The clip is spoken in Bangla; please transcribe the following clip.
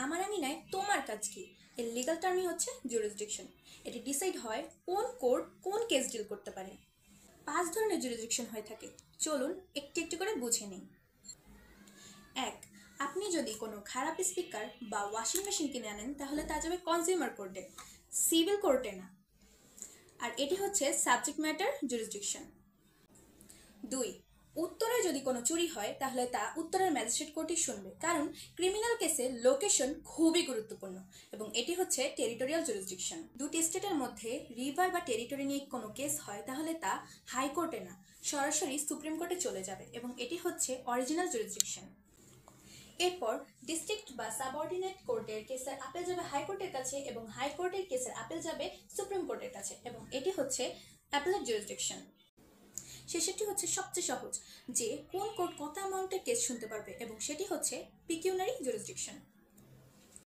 আমার আঙিনায় তোমার কাজ কি এর লিগ্যাল টার্মই হচ্ছে জুরিসডিকশন। এটি ডিসাইড হয় কোন কোর্ট কোন কেস ডিল করতে পারে। 5 ধরনের জুরিসডিকশন হয়ে থাকে, চলুন একটু একটু করে বুঝে নিই। 1. আপনি যদি কোনো খারাপ স্পিকার বা ওয়াশিং মেশিন কিনে আনেন তাহলে তা যাবে কনজিউমার কোর্টে, সিভিল কোর্টে না। আর এটি হচ্ছে সাবজেক্ট ম্যাটার জুরিসডিকশন। 2. উত্তরে যদি কোনো চুরি হয় তাহলে তা উত্তরের ম্যাজিস্ট্রেট কোর্টই শুনবে, কারণ ক্রিমিনাল কেসে লোকেশন খুবই গুরুত্বপূর্ণ এবং এটি হচ্ছে টেরিটোরিয়াল জুরিসডিকশন। দুটি স্টেটের মধ্যে রিভার বা টেরিটরি নিয়ে কোনো কেস হয় তাহলে তা হাইকোর্টে না, সরাসরি সুপ্রিম কোর্টে চলে যাবে এবং এটি হচ্ছে অরিজিনাল জুরিসডিকশন। এরপর ডিস্ট্রিক্ট বা সাবঅর্ডিনেট কোর্টের কেসের আপিল যাবে হাইকোর্টের কাছে এবং হাইকোর্টের কেসের আপিল যাবে সুপ্রিম কোর্টের কাছে এবং এটি হচ্ছে অ্যাপিলেট জুরিসডিকশন। শেষেরটি হচ্ছে সবচেয়ে সহজ, যে কোন কোর্ট কত অ্যামাউন্টের কেস শুনতে পারবে এবং সেটি হচ্ছে পিকিউনারি জুরিসডিকশন।